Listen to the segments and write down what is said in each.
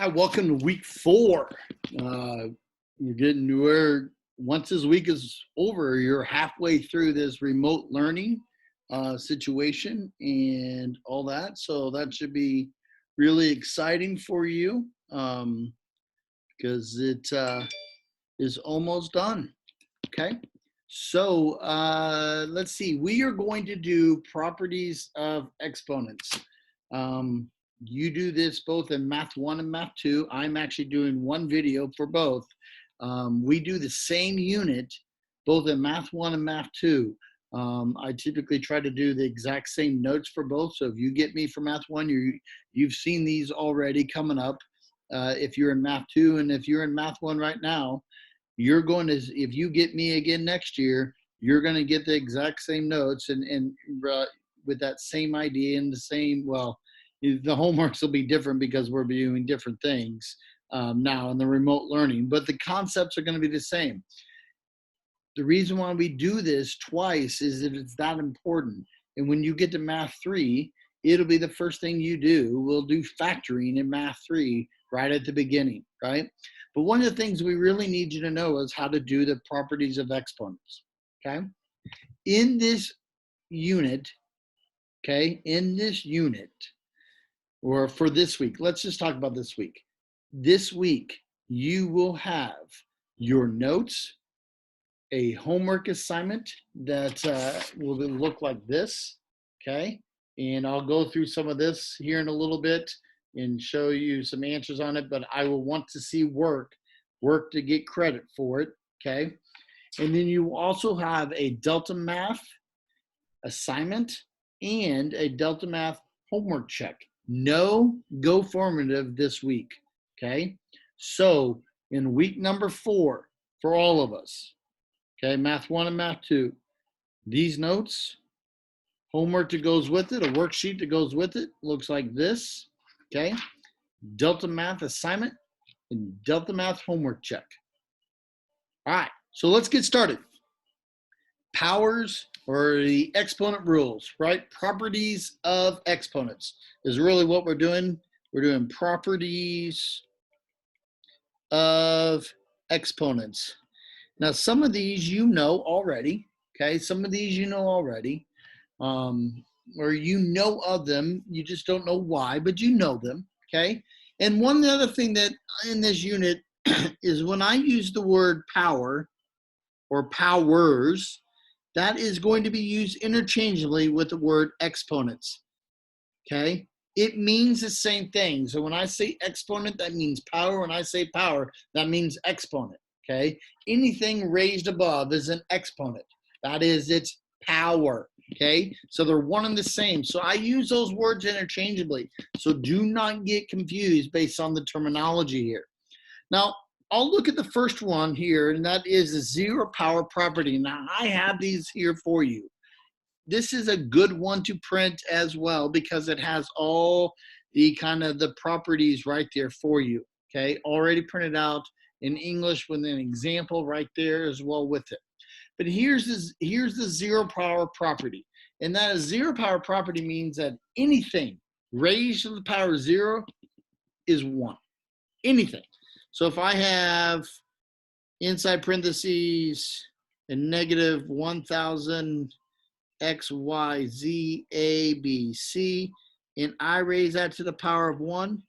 Hi, welcome to week 4. We're once this week is over, you're halfway through this remote learning situation and all that. So that should be really exciting for you because it is almost done. Okay. So let's see. We are going to do properties of exponents. You do this both in Math 1 and Math 2. I'm actually doing one video for both. We do the same unit both in Math 1 and Math 2. I typically try to do the exact same notes for both. So if you get me for Math 1, you've seen these already coming up. If you're in Math 2 and if you're in Math 1 right now, you're going to, if you get me again next year, you're going to get the exact same notes and with that same idea and the same, well, the homeworks will be different because we're doing different things now in the remote learning, but the concepts are going to be the same. The reason why we do this twice is that it's that important. And when you get to Math 3, it'll be the first thing you do. We'll do factoring in Math 3 right at the beginning, right? But one of the things we really need you to know is how to do the properties of exponents, okay? In this unit, okay, or for this week, let's just talk about this week. This week, you will have your notes, a homework assignment that will look like this, okay? And I'll go through some of this here in a little bit and show you some answers on it, but I will want to see work to get credit for it, okay? And then you also have a Delta Math assignment and a Delta Math homework check. No go formative this week, okay? So in week number 4 for all of us, okay, Math 1 and Math 2, these notes, homework that goes with it, a worksheet that goes with it, looks like this, okay? Delta Math assignment and Delta Math homework check. All right, so let's get started. Powers or the exponent rules, right? Properties of exponents is really what we're doing. We're doing properties of exponents. Now, some of these you know already, okay? Some of these you know already, or you know of them, you just don't know why, but you know them, okay? And one other thing that in this unit is when I use the word power or powers, that is going to be used interchangeably with the word exponents, okay? It means the same thing. So when I say exponent, that means power. When I say power, that means exponent, okay? Anything raised above is an exponent. That is its power, okay? So they're one and the same. So I use those words interchangeably. So do not get confused based on the terminology here. Now, I'll look at the first one here, and that is the zero power property. Now, I have these here for you. This is a good one to print as well because it has all the kind of the properties right there for you, okay? Already printed out in English with an example right there as well with it. But here's the zero power property. And that is zero power property means that anything raised to the power 0 is 1. Anything. So if I have inside parentheses a negative 1,000 X, Y, Z, A, B, C, and I raise that to the power of 1,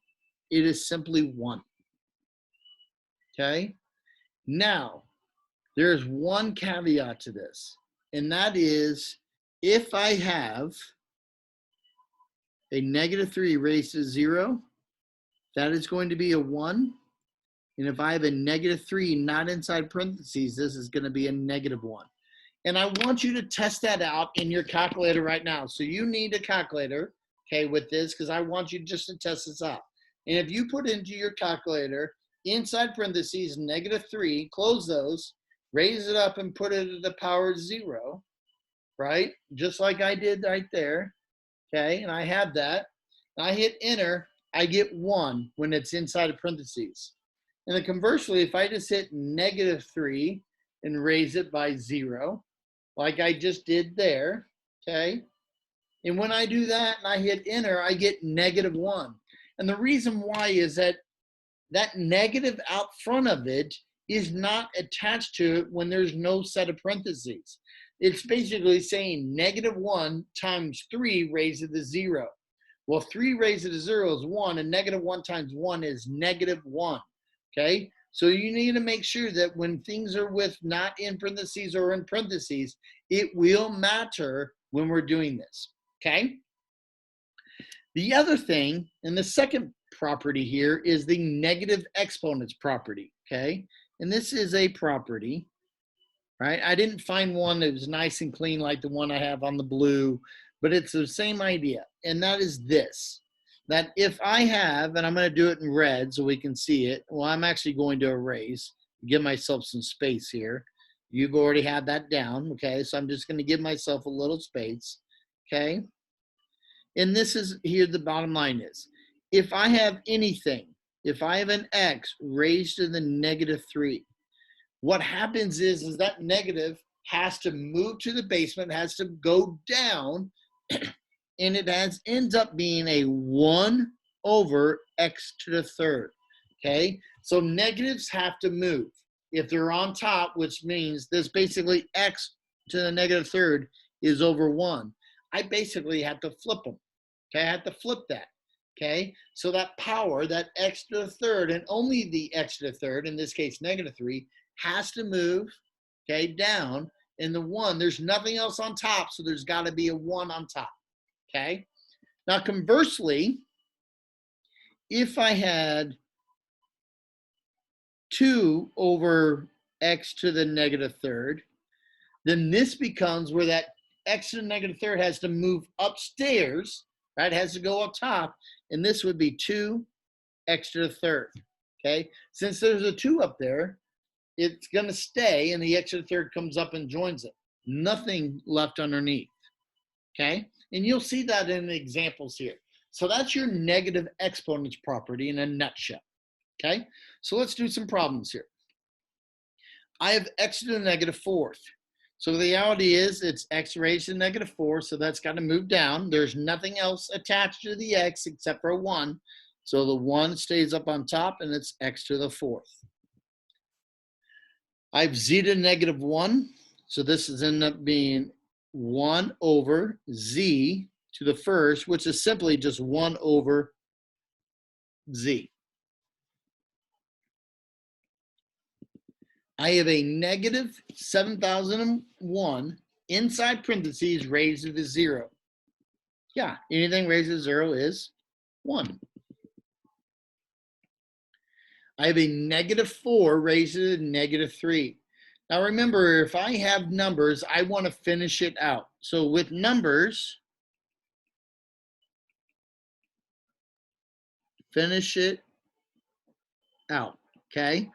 it is simply 1. Okay? Now, there's one caveat to this, and that is if I have a negative 3 raised to 0, that is going to be a 1. And if I have a negative 3 not inside parentheses, this is going to be a negative 1. And I want you to test that out in your calculator right now. So you need a calculator, okay, with this, because I want you just to test this out. And if you put into your calculator, inside parentheses, negative 3, close those, raise it up and put it at the power 0, right? Just like I did right there, okay? And I have that. And I hit enter, I get 1 when it's inside of parentheses. And then conversely, if I just hit negative 3 and raise it by 0, like I just did there, okay? And when I do that and I hit enter, I get negative 1. And the reason why is that that negative out front of it is not attached to it when there's no set of parentheses. It's basically saying -1 times 3 raised to the 0. Well, 3 raised to the 0 is 1, and -1 times 1 is -1. Okay? So you need to make sure that when things are with not in parentheses or in parentheses, it will matter when we're doing this. Okay? The other thing, and the second property here, is the negative exponents property. Okay? And this is a property, right? I didn't find one that was nice and clean like the one I have on the blue, but it's the same idea. And that is this, that if I have, and I'm going to do it in red so we can see it. Well, I'm actually going to erase, give myself some space here. You've already had that down, okay? So I'm just going to give myself a little space, okay? And this is here, the bottom line is, if I have anything, if I have an x raised to the -3, what happens is that negative has to move to the basement, has to go down, and it ends up being a 1 over x to the third, okay? So negatives have to move. If they're on top, which means this basically x to the -3 is over 1, I basically have to flip them, okay? I have to flip that, okay? So that power, that x to the third, and only the x to the third, in this case -3, has to move, okay, down, and the 1, there's nothing else on top, so there's got to be a 1 on top, okay? Now, conversely, if I had 2 over x to the -3, then this becomes where that x to the -3 has to move upstairs, right? It has to go up top, and this would be 2x to the third, okay? Since there's a 2 up there, it's going to stay, and the x to the third comes up and joins it. Nothing left underneath, okay? And you'll see that in the examples here. So that's your negative exponents property in a nutshell, okay? So let's do some problems here. I have x to the -4th. So the reality is it's x raised to the -4, so that's got to move down. There's nothing else attached to the x except for a 1. So the 1 stays up on top, and it's x to the 4th. I have z to the -1, so this is end up being 1 over z to the first, which is simply just 1 over z. I have a -7001 inside parentheses raised to the 0. Yeah, anything raised to 0 is 1. I have a -4 raised to the -3. Now remember, if I have numbers, I want to finish it out. So with numbers, finish it out, okay?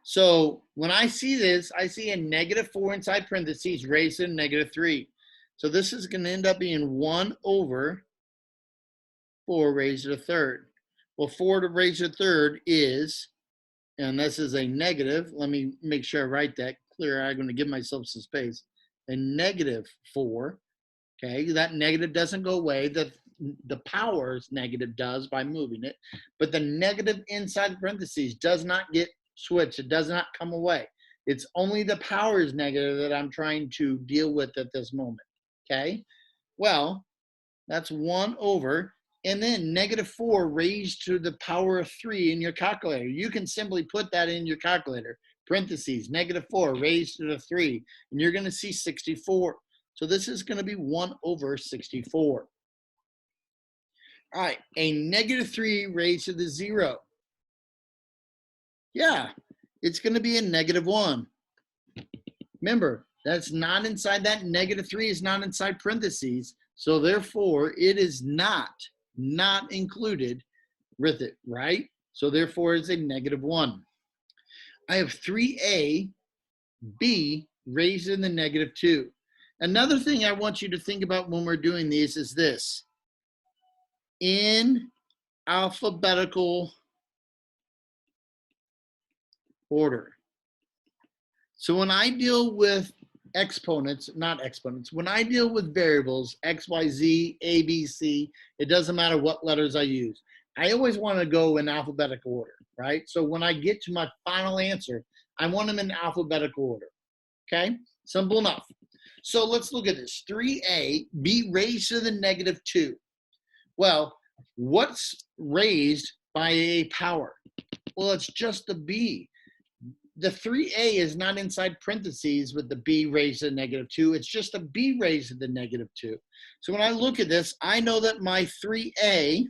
So when I see this, I see a -4 inside parentheses raised to the -3. So this is going to end up being 1 over 4 raised to the third. Well, 4 to raised to the third is, and this is a negative, let me make sure I write that clear. I'm going to give myself some space. A -4, okay? That negative doesn't go away. The power's negative does by moving it, but the negative inside the parentheses does not get switched. It does not come away. It's only the power's negative that I'm trying to deal with at this moment, okay? Well, that's 1 over, and then -4 raised to the power of 3 in your calculator. You can simply put that in your calculator, parentheses, -4 raised to the 3, and you're going to see 64. So this is going to be 1 over 64. All right, a -3 raised to the 0. Yeah, it's going to be a -1. Remember, that's not inside that -3 is not inside parentheses. So therefore, it is not included with it, right? So therefore, it's a -1. I have 3ab raised in the -2. Another thing I want you to think about when we're doing these is this. In alphabetical order. So when I deal with exponents, not exponents, when I deal with variables, x, y, z, a, b, c, it doesn't matter what letters I use. I always want to go in alphabetical order, right? So when I get to my final answer, I want them in alphabetical order, okay? Simple enough. So let's look at this. 3a, b raised to the negative 2. Well, what's raised by a power? Well, it's just the b. The 3a is not inside parentheses with the b raised to the negative 2. It's just a b raised to the negative 2. So when I look at this, I know that my 3a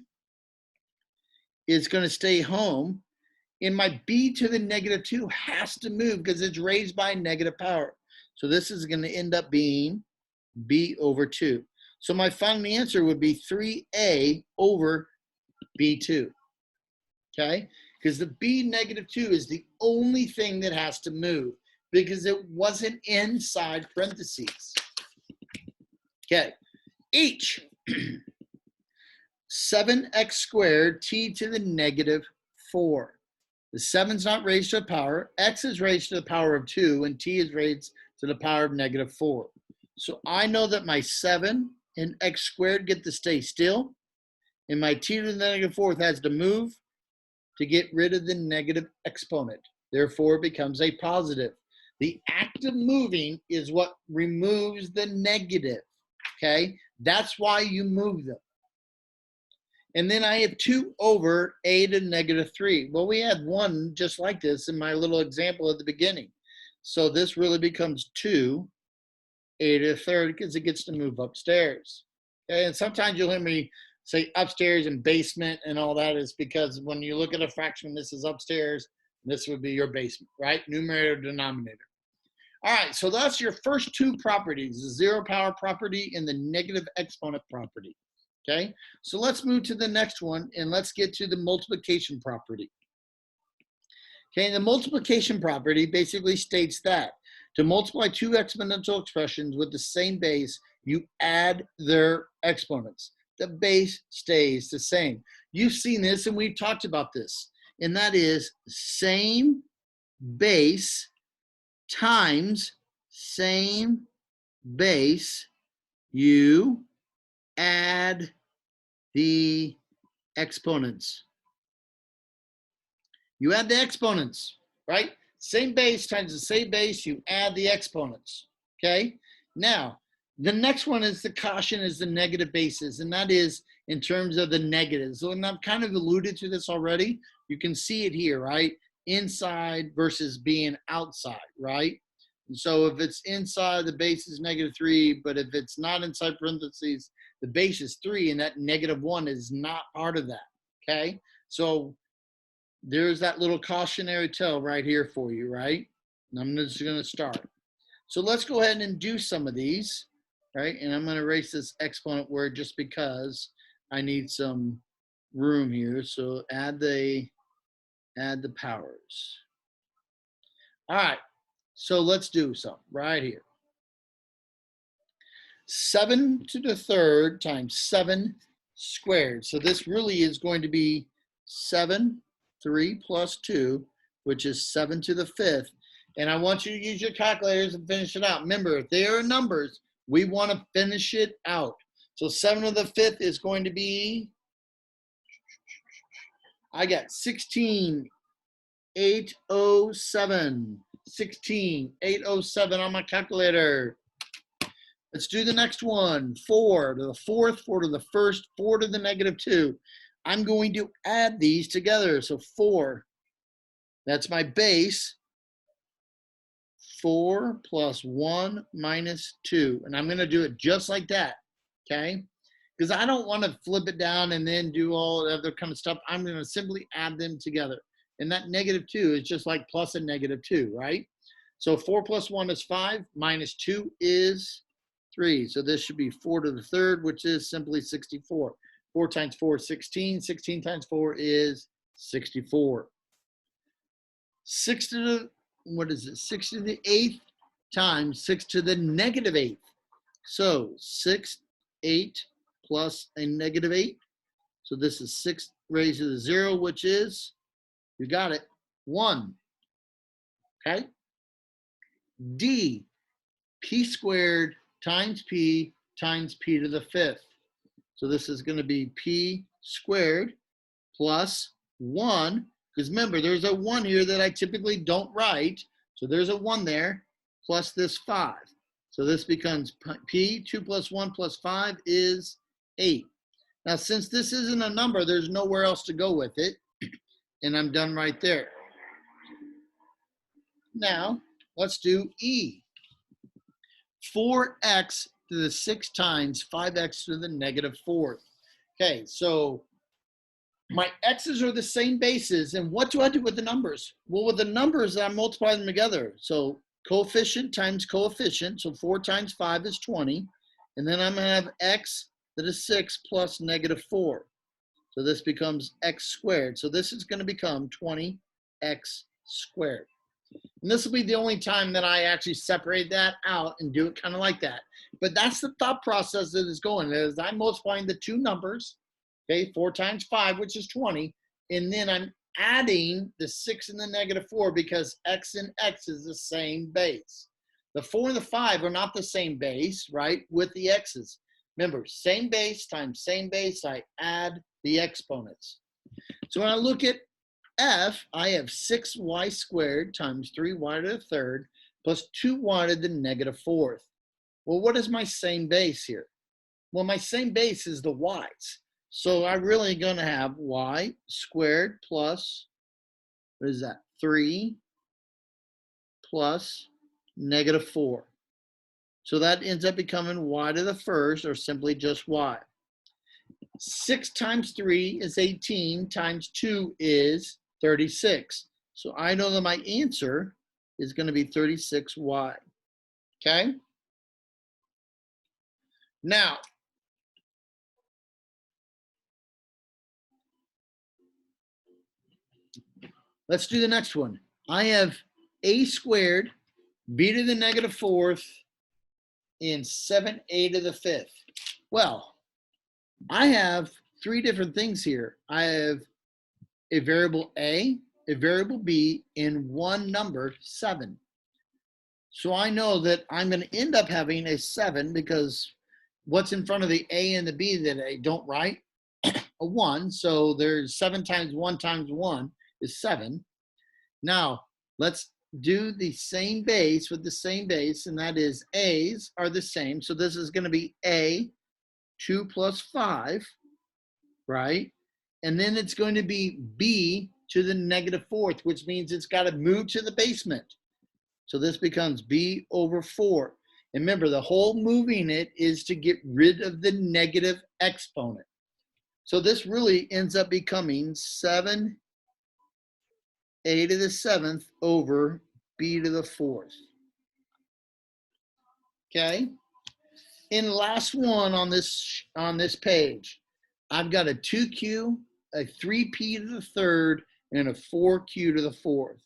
is going to stay home, and my b to the negative 2 has to move because it's raised by negative power. So this is going to end up being b over 2. So my final answer would be 3a over b2, okay? Because the b negative 2 is the only thing that has to move because it wasn't inside parentheses. Okay, h, 7x squared t to the negative 4. The 7's not raised to the power, x is raised to the power of 2, and t is raised to the power of negative 4. So I know that my 7 and x squared get to stay still, and my t to the negative 4th has to move to get rid of the negative exponent. Therefore, it becomes a positive. The act of moving is what removes the negative, okay? That's why you move them. And then I have 2 over a to negative 3. Well, we had one just like this in my little example at the beginning. So this really becomes 2 a to the third because it gets to move upstairs. Okay? And sometimes you'll hear me say upstairs and basement and all that is because when you look at a fraction, this is upstairs, this would be your basement, right? Numerator, denominator. All right, so that's your first 2 properties, the zero power property and the negative exponent property. Okay, so let's move to the next one and let's get to the multiplication property. Okay, the multiplication property basically states that to multiply 2 exponential expressions with the same base, you add their exponents. The base stays the same. You've seen this and we've talked about this, and that is same base times same base, you add the exponents. You add the exponents, right? Same base times the same base, you add the exponents, okay? Now, the next one is the caution is the negative bases, and that is in terms of the negatives. So, and I've kind of alluded to this already. You can see it here, right? Inside versus being outside, right? And so if it's inside, the base is negative 3, but if it's not inside parentheses, the base is 3, and that negative 1 is not part of that, okay? So there's that little cautionary tale right here for you, right? And I'm just going to start. So let's go ahead and do some of these, right? And I'm going to erase this exponent word just because I need some room here. So add the powers. All right, so let's do some right here. 7 to the third times 7 squared. So this really is going to be 7, 3 plus 2, which is 7 to the 5th. And I want you to use your calculators and finish it out. Remember, if they are numbers, we want to finish it out. So 7 to the 5th is going to be, I got 16,807. 16,807 on my calculator. Let's do the next one. 4 to the 4th, 4 to the 1st, 4 to the negative 2. I'm going to add these together. So 4, that's my base. 4 plus 1 minus 2. And I'm going to do it just like that, okay? Because I don't want to flip it down and then do all the other kind of stuff. I'm going to simply add them together. And that negative 2 is just like plus a negative 2, right? So 4 plus 1 is 5, minus 2 is 3. So this should be 4 to the 3rd, which is simply 64. 4 times 4 is 16. 16 times 4 is 64. 6 to the, what is it? 6 to the 8th times 6 to the negative 8th. So 6, 8 plus a negative 8. So this is 6 raised to the 0, which is, you got it, 1. Okay? D, p squared times p to the 5th. So this is going to be p squared plus 1, because remember, there's a 1 here that I typically don't write. So there's a 1 there, plus this 5. So this becomes P, 2 plus 1 plus 5 is 8. Now, since this isn't a number, there's nowhere else to go with it. And I'm done right there. Now, let's do E. 4x to the 6 times 5x to the negative 4th. Okay, so my x's are the same bases, and what do I do with the numbers? Well, with the numbers, I multiply them together. So coefficient times coefficient, so 4 times 5 is 20, and then I'm going to have x to the 6 plus negative 4. So this becomes x squared. So this is going to become 20x squared. And this will be the only time that I actually separate that out and do it kind of like that. But that's the thought process that is going. Is I'm multiplying the two numbers, okay, 4 times 5, which is 20, and then I'm adding the 6 and the negative 4 because x and x is the same base. The 4 and the 5 are not the same base, right, with the x's. Remember, same base times same base, I add the exponents. So when I look at F, I have 6y squared times 3y to the third plus 2y to the negative 4th. Well, what is my same base here? Well, my same base is the y's. So I'm really going to have y squared plus, what is that, 3 plus negative 4. So that ends up becoming y to the first, or simply just y. 6 times 3 is 18, times 2 is 36. So I know that my answer is going to be 36y. Okay? Now, let's do the next one. I have a squared, b to the negative 4th, and 7a to the 5th. Well, I have 3 different things here. I have a variable a variable b, and one number, 7. So I know that I'm going to end up having a 7 because what's in front of the a and the b that I don't write? A 1. So there's 7 times 1 is 7. Now, let's do the same base with the same base, and that is a's are the same. So this is going to be a 2 plus 5, right? And then it's going to be b to the negative 4th, which means it's got to move to the basement. So this becomes b over 4. And remember, the whole moving it is to get rid of the negative exponent. So this really ends up becoming 7a to the 7th over b to the 4th. Okay? And last one on this page, I've got a 2q, a 3p to the 3rd, and a 4q to the 4th.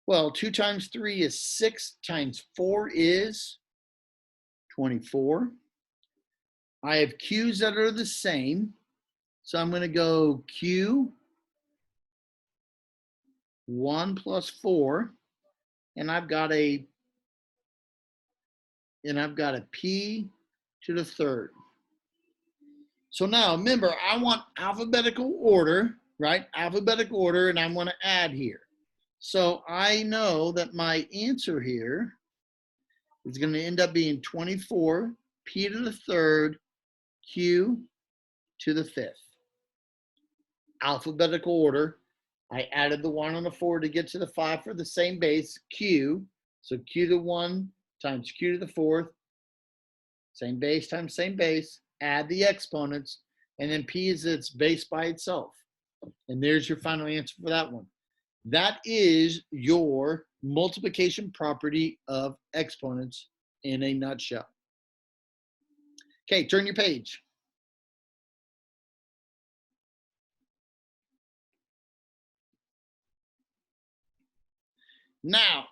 Well, 2 times 3 is 6 times 4 is 24. I have q's that are the same. So I'm going to go q 1 plus 4, and I've got a p to the 3rd. So now remember, I want alphabetical order, right? Alphabetical order, and I want to add here. So I know that my answer here is going to end up being 24 p to the 3rd, q to the 5th. Alphabetical order. I added the 1 on the 4 to get to the 5 for the same base, q. So q to 1 times q to the 4th, same base times same base, add the exponents, and then p is its base by itself. And there's your final answer for that one. That is your multiplication property of exponents in a nutshell. Okay, turn your page. Now,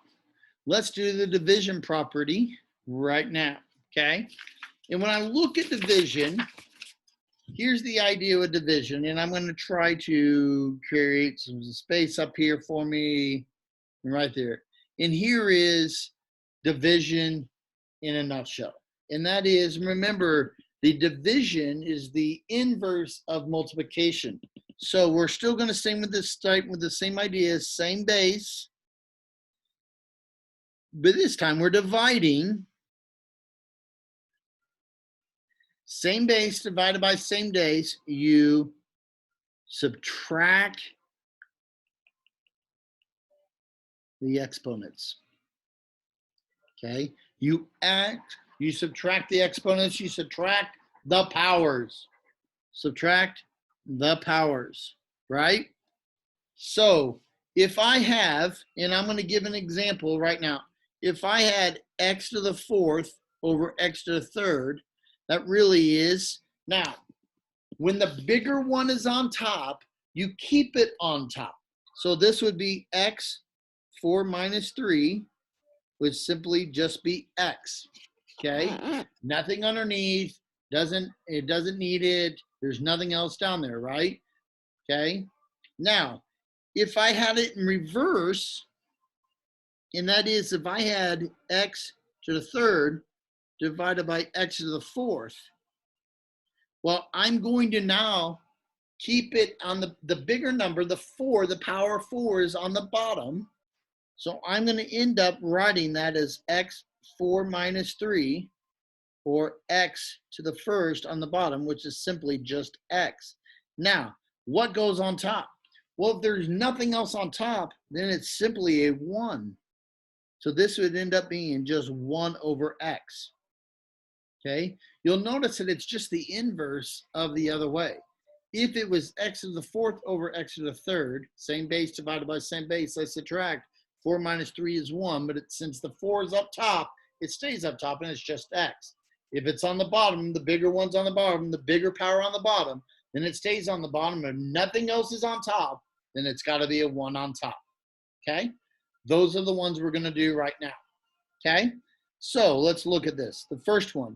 let's do the division property right now, okay? And when I look at division, here's the idea of division, and I'm going to try to create some space up here for me, right there. And here is division in a nutshell. And that is, remember, the division is the inverse of multiplication. So we're still going to stay with this type with the same idea, same base. But this time we're dividing. Same base divided by same days. You subtract the exponents. Okay? You subtract the exponents, you subtract the powers. Subtract the powers, right? So if I have, and I'm going to give an example right now, if I had x to the fourth over x to the third, that really is, now, when the bigger one is on top, you keep it on top. So this would be x 4 minus 3 would simply just be x, okay? Nothing underneath, it doesn't need it. There's nothing else down there, right? Okay. Now, if I had it in reverse, and that is if I had x to the third divided by x to the fourth, well, I'm going to now keep it on the bigger number, the 4, the power 4 is on the bottom. So I'm going to end up writing that as x 4 minus 3, or x to the first on the bottom, which is simply just x. Now, what goes on top? Well, if there's nothing else on top, then it's simply a 1. So this would end up being just 1 over x. Okay? You'll notice that it's just the inverse of the other way. If it was x to the fourth over x to the third, same base divided by same base, I subtract. 4 minus 3 is 1, but since the 4 is up top, it stays up top and it's just x. If it's on the bottom, the bigger one's on the bottom, the bigger power on the bottom, then it stays on the bottom. If nothing else is on top, then it's got to be a 1 on top. Okay? Those are the ones we're going to do right now. Okay? So let's look at this. The first one,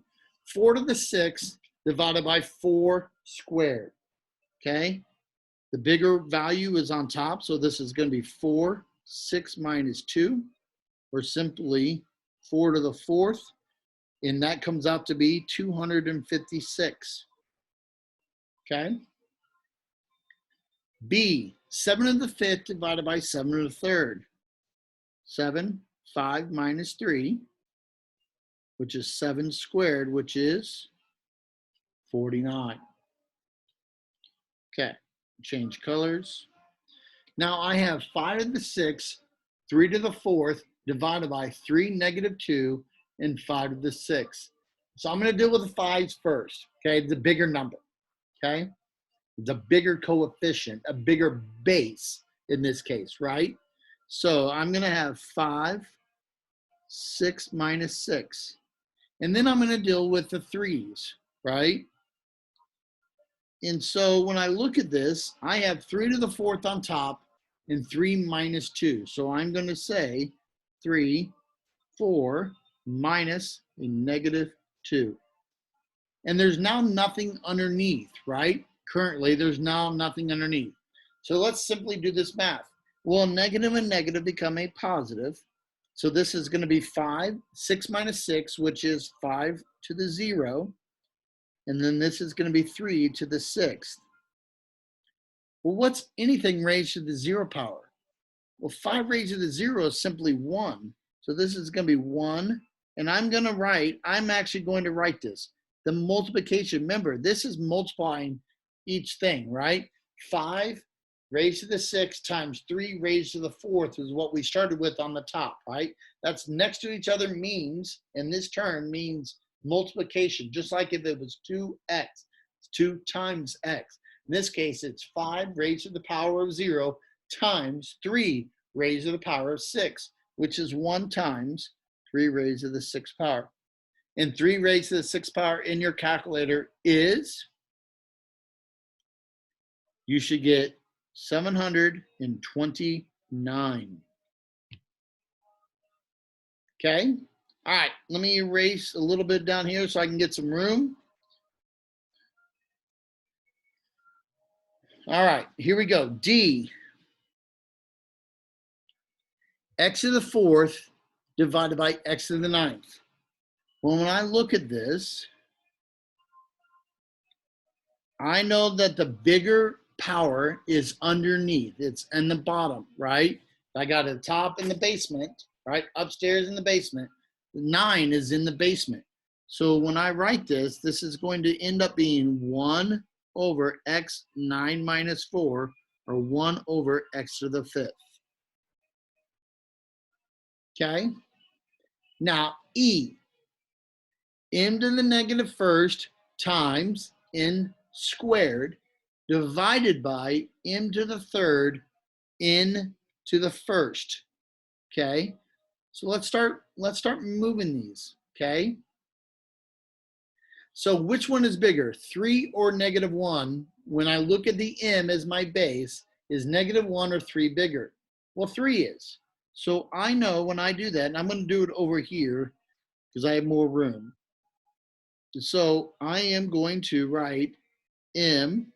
4 to the 6th divided by 4 squared. Okay? The bigger value is on top, so this is going to be 4, 6 minus 2, or simply 4 to the 4th, and that comes out to be 256. Okay? B, 7 to the 5th divided by 7 to the 3rd. 7, 5 minus 3, which is 7 squared, which is 49. Okay, change colors. Now I have 5 to the 6th, 3 to the 4th, divided by 3 negative 2, and 5 to the 6th. So I'm going to deal with the 5s first, okay? The bigger number, okay? The bigger coefficient, a bigger base in this case, right? So I'm going to have 5, 6 minus 6. And then I'm going to deal with the 3s, right? And so when I look at this, I have 3 to the 4th on top and 3 minus 2. So I'm going to say 3, 4 minus a negative 2. And there's now nothing underneath, right? Currently, there's now nothing underneath. So let's simply do this math. Well, negative and negative become a positive. So this is going to be 5, 6 minus 6, which is 5 to the 0. And then this is going to be 3 to the 6th. Well, what's anything raised to the 0 power? Well, 5 raised to the 0 is simply 1. So this is going to be 1. And I'm actually going to write this. The multiplication, remember, this is multiplying each thing, right? 5 raised to the 6th times 3 raised to the 4th is what we started with on the top, right? That's next to each other means, and this term means multiplication, just like if it was 2x, it's 2 times x. In this case, it's 5 raised to the power of 0 times 3 raised to the power of 6, which is 1 times 3 raised to the 6th power. And 3 raised to the 6th power in your calculator is, you should get 729. Okay? All right, let me erase a little bit down here so I can get some room. All right, here we go. D, x to the 4th divided by x to the 9th. Well, when I look at this, I know that the bigger power is underneath. It's in the bottom, right? I got a top in the basement, right? Upstairs in the basement. 9 is in the basement. So when I write this, this is going to end up being 1 over x 9 minus 4, or 1 over x to the 5th. Okay? Now, e, m to the negative first times n squared divided by m to the third n to the first. Okay? So let's start moving these, okay? So which one is bigger, 3 or negative 1? When I look at the m as my base, is negative 1 or 3 bigger? Well, 3 is. So I know when I do that, and I'm going to do it over here because I have more room. So I am going to write m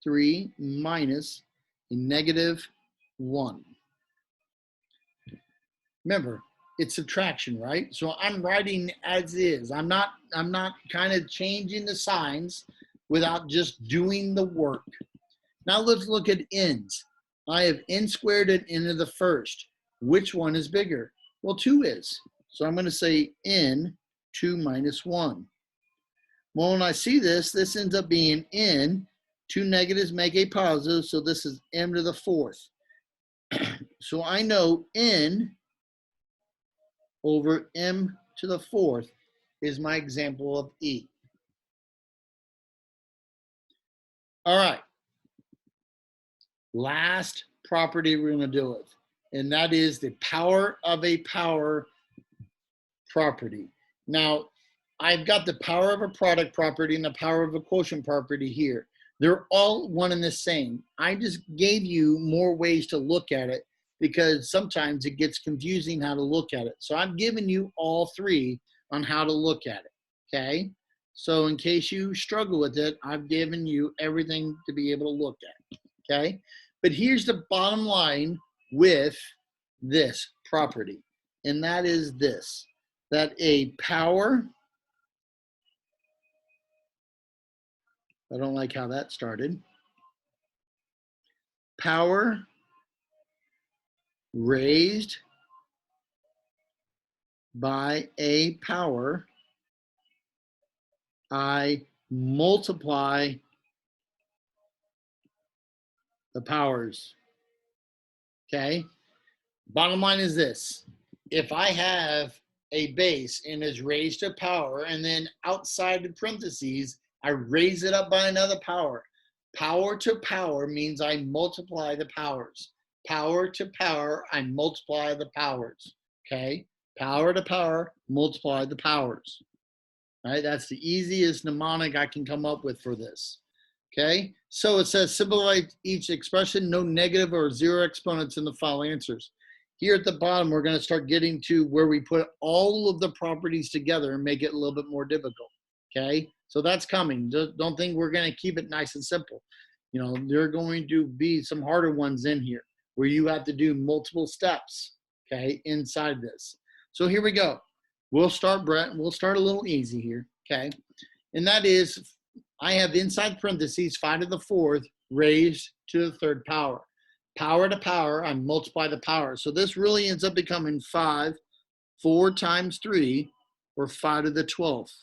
3 minus a negative 1. Remember, it's subtraction, right? So I'm writing as is. I'm not kind of changing the signs without just doing the work. Now let's look at n's. I have n squared and n to the first. Which one is bigger? Well, 2 is. So I'm going to say n 2 minus 1. Well, when I see this, this ends up being n. 2 negatives make a positive, so this is m to the 4th. So I know n over m to the 4th is my example of E. All right. Last property we're going to deal with, and that is the power of a power property. Now, I've got the power of a product property and the power of a quotient property here. They're all one and the same. I just gave you more ways to look at it because sometimes it gets confusing how to look at it. So I've given you all 3 on how to look at it, okay? So in case you struggle with it, I've given you everything to be able to look at, okay? But here's the bottom line with this property, and that is this, that a power, I don't like how that started, power raised by a power, I multiply the powers, okay? Bottom line is this. If I have a base and is raised to power, and then outside the parentheses, I raise it up by another power. Power to power means I multiply the powers. Power to power, I multiply the powers, okay? Power to power, multiply the powers. All right, that's the easiest mnemonic I can come up with for this. Okay, so it says simplify each expression, no negative or 0 exponents in the following answers. Here at the bottom, we're going to start getting to where we put all of the properties together and make it a little bit more difficult. Okay, so that's coming. Don't think we're going to keep it nice and simple. You know, there are going to be some harder ones in here where you have to do multiple steps, okay, inside this. So here we go. We'll start, Brett. We'll start a little easy here, okay? And that is, I have inside parentheses 5 to the 4th raised to the 3rd power. Power to power, I multiply the power. So this really ends up becoming 4 times 3, or 5 to the 12th.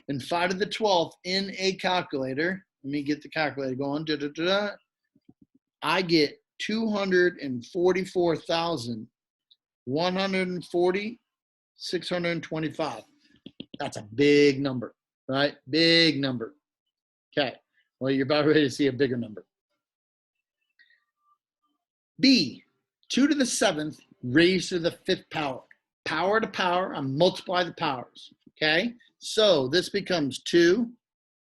And 5 to the 12th in a calculator, let me get the calculator going. I get 244,140,625. That's a big number, right? Big number. Okay, well, you're about ready to see a bigger number. B, 2 to the 7th raised to the 5th power. Power to power, I multiply the powers, okay? So this becomes 2,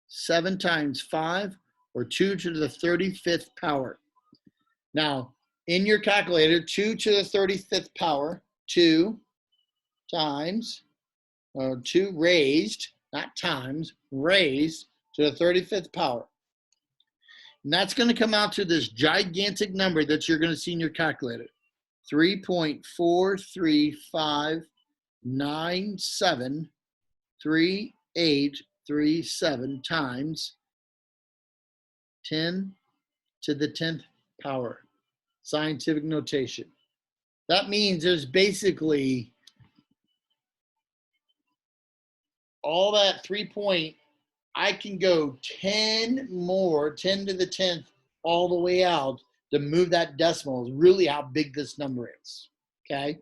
7 times 5, or 2 to the 35th power. Now, in your calculator, 2 to the 35th power, 2 times, or 2 raised, not times, raised to the 35th power. And that's going to come out to this gigantic number that you're going to see in your calculator. 3.435973837 times 10 to the 10th power, scientific notation. That means there's basically all that 3 point, I can go 10 more, 10 to the 10th, all the way out to move that decimal is really how big this number is, okay?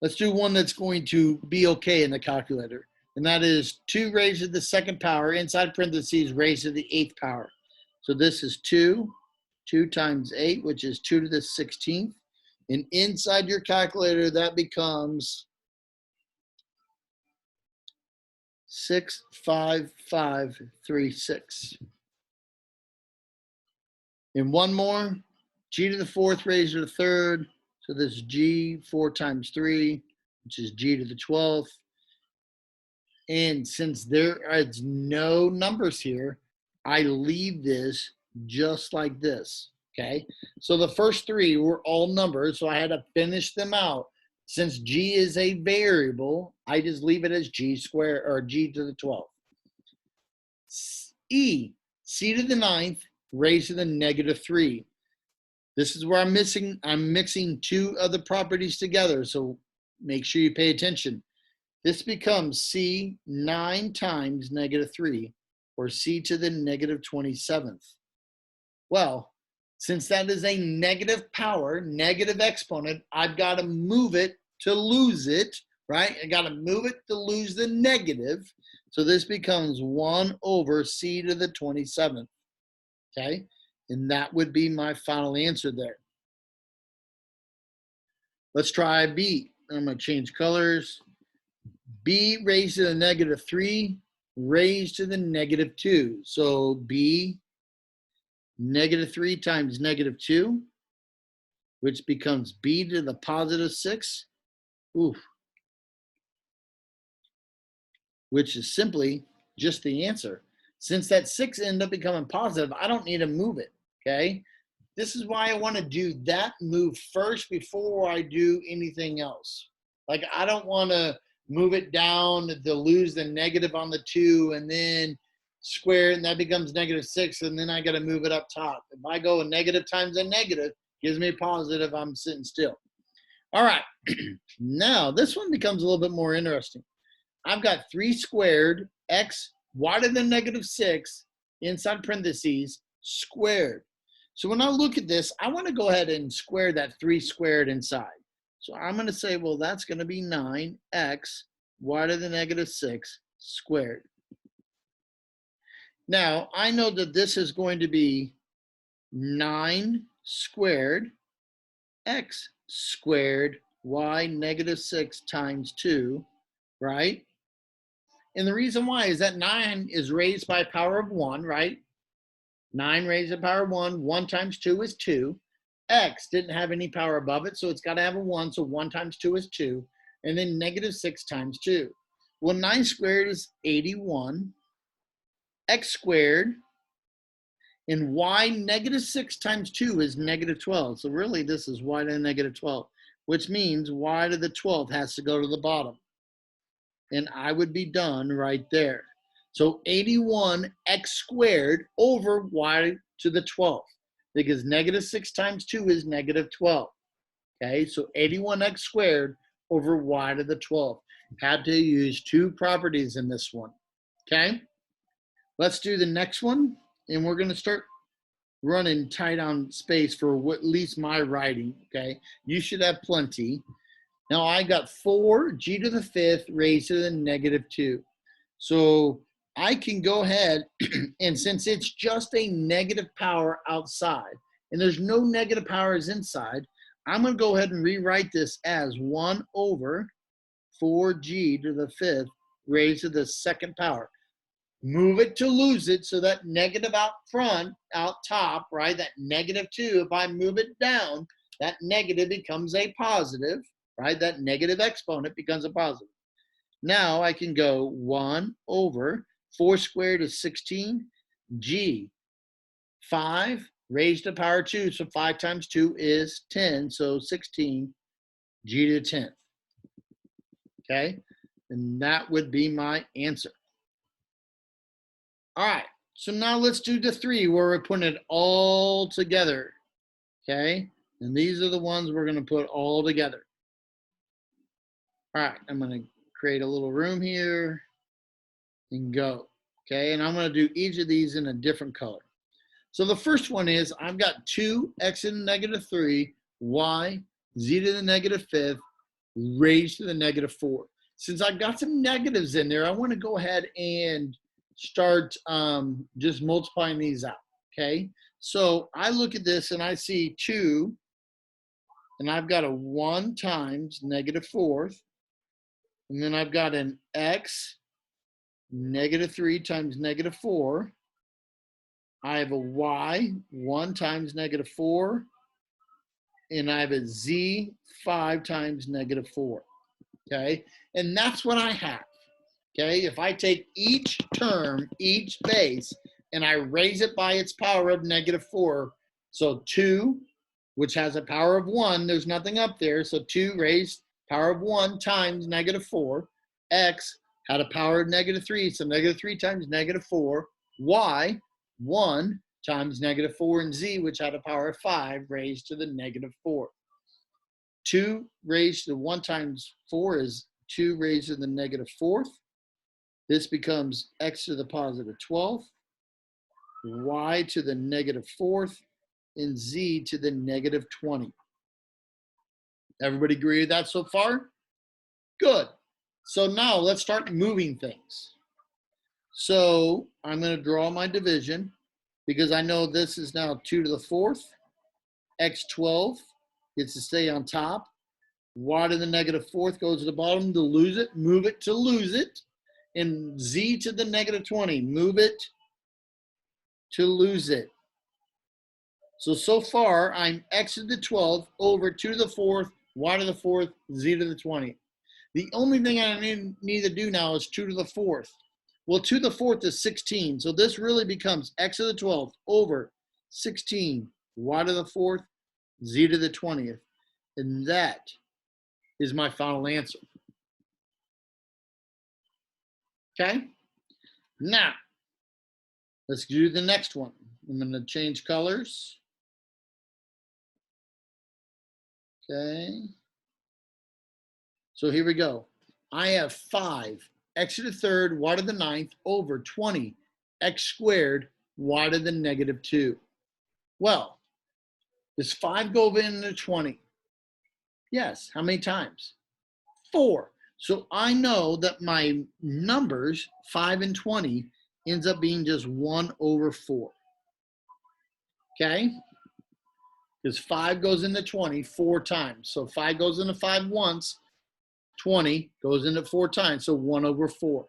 Let's do one that's going to be okay in the calculator, and that is 2 raised to the 2nd power, inside parentheses, raised to the 8th power. So this is 2 times 8, which is 2 to the 16th. And inside your calculator, that becomes 65536. And one more, g to the 4th raised to the 3rd. So this is g 4 times 3, which is g to the 12th. And since there is no numbers here, I leave this just like this, okay? So the first 3 were all numbers, so I had to finish them out. Since g is a variable, I just leave it as g squared, or g to the 12th. E, c to the 9th raised to the -3. This is where I'm mixing 2 other properties together, so make sure you pay attention. This becomes c 9 times -3, or c to the -27th. Well, since that is a negative power, negative exponent, I've got to move it to lose it, right? I got to move it to lose the negative. So this becomes 1 over c to the 27th, okay? And that would be my final answer there. Let's try B. I'm going to change colors. B raised to the -3 raised to the -2. So B -3 times -2, which becomes B to the +6, oof, which is simply just the answer. Since that 6 ended up becoming positive, I don't need to move it, okay? This is why I want to do that move first before I do anything else. Like, I don't want to move it down to lose the negative on the 2 and then square it, and that becomes -6, and then I got to move it up top. If I go a negative times a negative, gives me a positive, I'm sitting still. All right, now this one becomes a little bit more interesting. I've got 3 squared x wider than -6 inside parentheses squared. So when I look at this, I want to go ahead and square that 3 squared inside. So I'm going to say, well, that's going to be 9x wider than -6 squared. Now, I know that this is going to be 9 squared x squared y -6 times 2, right? And the reason why is that 9 is raised by a power of 1, right? 9 raised to the power of 1. 1 times 2 is 2. X didn't have any power above it, so it's got to have a 1. So 1 times 2 is 2. And then -6 times 2. Well, 9 squared is 81. X squared. And y -6 times 2 is -12. So really, this is y to the -12, which means y to the 12th has to go to the bottom. And I would be done right there. So 81x squared over y to the 12th, because -6 times 2 is -12. Okay, so 81x squared over y to the 12th. Had to use 2 properties in this one. Okay, let's do the next one, and we're going to start running tight on space for at least my writing. Okay, you should have plenty. Now I got 4 g to the 5th raised to the -2. So I can go ahead and since it's just a negative power outside and there's no negative powers inside, I'm going to go ahead and rewrite this as 1 over 4g to the 5th raised to the 2nd power. Move it to lose it, so that negative out front, out top, right, that -2, if I move it down, that negative becomes a positive, right? That negative exponent becomes a positive. Now I can go 1 over 4 squared is 16, g, 5 raised to the power 2, so 5 times 2 is 10, so 16, g to the 10th, okay? And that would be my answer. All right, So now let's do the 3 where we're putting it all together, okay? And these are the ones we're going to put all together. All right, I'm going to create a little room here and go, okay? And I'm going to do each of these in a different color. So the first one is I've got 2x to the negative 3, y, z to the negative 5th, raised to the negative 4. Since I've got some negatives in there, I want to go ahead and start just multiplying these out, okay? So I look at this and I see 2, and I've got a 1 times negative 4th, and then I've got an x, negative 3 times negative 4. I have a y, 1 times negative 4, and I have a z, 5 times negative 4, okay? And that's what I have, okay? If I take each term, each base, and I raise it by its power of negative 4, so 2, which has a power of 1, there's nothing up there, so 2 raised power of 1 times negative 4, x had a power of negative 3, so negative 3 times negative 4, y, 1 times negative 4, and z, which had a power of 5, raised to the negative 4. 2 raised to 1 times 4 is 2 raised to the negative 4th. This becomes x to the positive 12th, y to the negative 4th, and z to the negative 20. Everybody agree with that so far? Good. So now let's start moving things. So I'm going to draw my division because I know this is now 2 to the 4th. x12 gets to stay on top. Y to the negative 4th goes to the bottom to lose it. Move it to lose it. And z to the negative 20. Move it to lose it. So far, I'm x to the 12th over 2 to the 4th, y to the 4th, z to the 20th. The only thing I need to do now is 2 to the 4th. Well, 2 to the 4th is 16. So this really becomes x to the 12th over 16, y to the 4th, z to the 20th. And that is my final answer. Okay? Now, let's do the next one. I'm going to change colors. Okay. So here we go. I have 5 x to the 3rd, y to the 9th over 20 x squared, y to the negative 2. Well, does 5 go into 20? Yes. How many times? 4. So I know that my numbers, 5 and 20, ends up being just 1 over 4. Okay? Because 5 goes into 20 4 times. So 5 goes into 5 once, 20 goes into 4 times, so 1 over 4.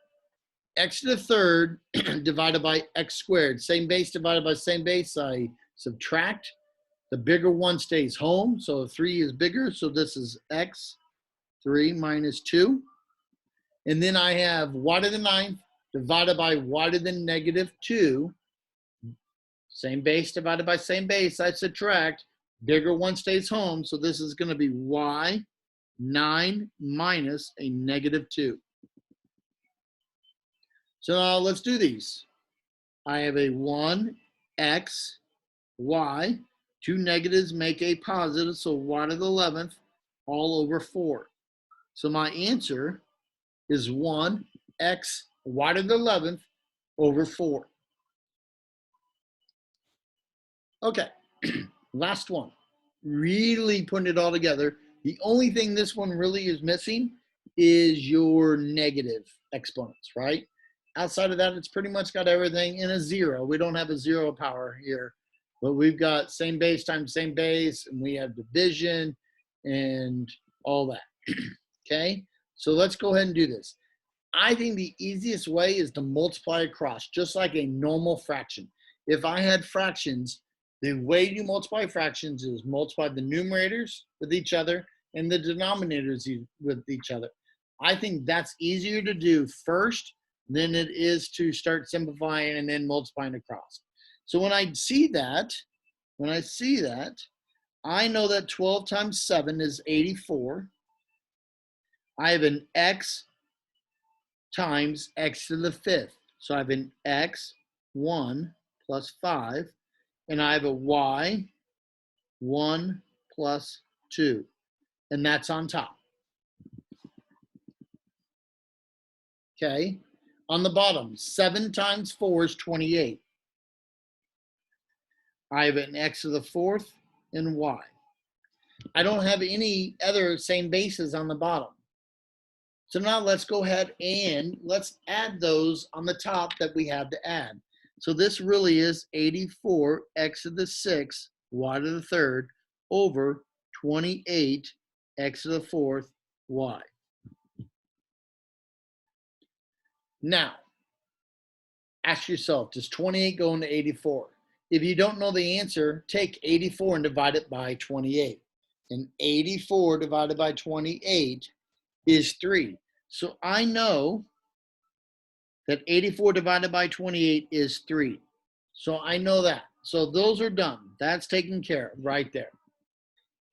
X to the 3rd divided by x squared. Same base divided by same base. I subtract. The bigger one stays home, so 3 is bigger, so this is x, 3 minus 2. And then I have y to the 9th divided by y to the negative 2. Same base divided by same base. I subtract. Bigger one stays home, so this is going to be y, 9 minus a negative 2. So now let's do these. I have a 1, x, y. 2 negatives make a positive, so y to the 11th all over 4. So my answer is 1, x, y to the 11th over 4. Okay, last one. Really putting it all together. The only thing this one really is missing is your negative exponents, right? Outside of that, it's pretty much got everything in a 0. We don't have a 0 power here, but we've got same base times same base, and we have division and all that. Okay, so let's go ahead and do this. I think the easiest way is to multiply across, just like a normal fraction. If I had fractions, the way you multiply fractions is multiply the numerators with each other and the denominators with each other. I think that's easier to do first than it is to start simplifying and then multiplying across. So when I see that, I know that 12 times 7 is 84. I have an x times x to the 5th. So I have an x, 1 plus 5, and I have a y, 1 plus 2, and that's on top. Okay, on the bottom, 7 times 4 is 28. I have an x to the fourth and y. I don't have any other same bases on the bottom. So now let's go ahead and let's add those on the top that we have to add. So this really is 84 x to the 6th, y to the 3rd, over 28 x to the 4th, y. Now, ask yourself, does 28 go into 84? If you don't know the answer, take 84 and divide it by 28. And 84 divided by 28 is 3. So I know that 84 divided by 28 is 3. So I know that. So those are done. That's taken care of right there.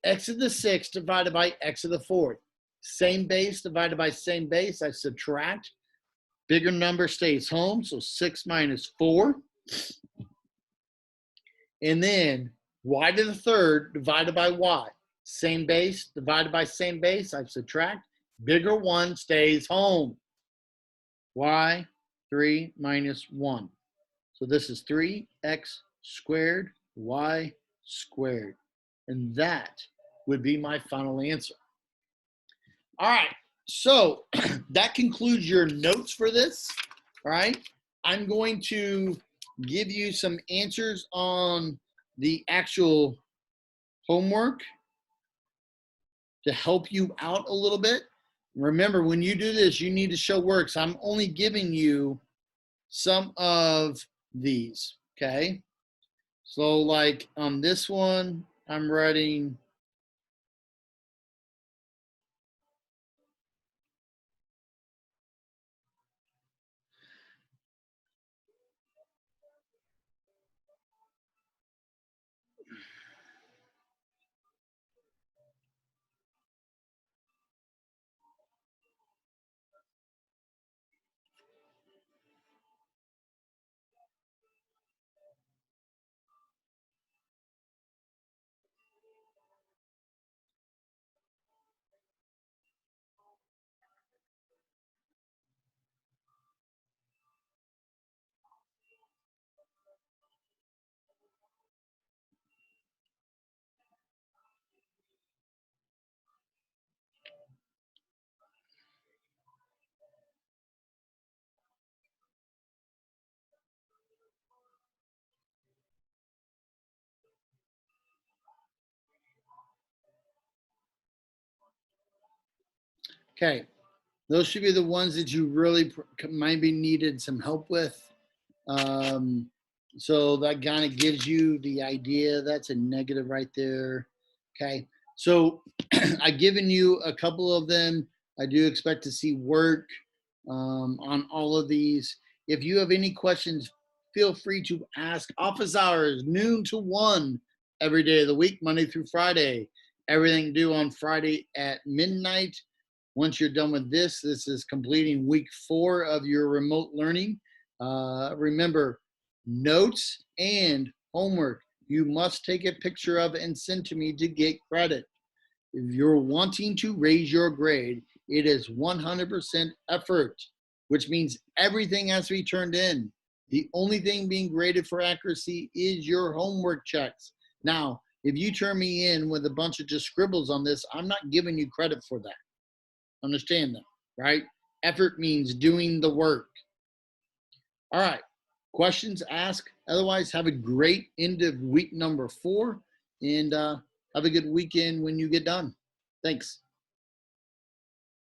X to the 6th divided by x to the 4th. Same base divided by same base. I subtract. Bigger number stays home. So 6 minus 4. And then y to the 3rd divided by y. Same base divided by same base. I subtract. Bigger one stays home. Y 3 minus 1. So this is 3x squared y squared. And that would be my final answer. All right, so that concludes your notes for this. All right, I'm going to give you some answers on the actual homework to help you out a little bit. Remember, when you do this, you need to show work. So I'm only giving you some of these, okay? So like on this one, I'm writing okay, those should be the ones that you really maybe needed some help with. Um, so that kind of gives you the idea. That's a negative right there. Okay, so I've given you a couple of them. I do expect to see work on all of these. If you have any questions, feel free to ask. Office hours, noon to 1 every day of the week, Monday through Friday. Everything due on Friday at midnight. Once you're done with this, this is completing week 4 of your remote learning. Remember, notes and homework, you must take a picture of it and send to me to get credit. If you're wanting to raise your grade, it is 100% effort, which means everything has to be turned in. The only thing being graded for accuracy is your homework checks. Now, if you turn me in with a bunch of just scribbles on this, I'm not giving you credit for that. Understand that, right? Effort means doing the work. All right, questions, ask. Otherwise, have a great end of week number 4, and have a good weekend when you get done. Thanks.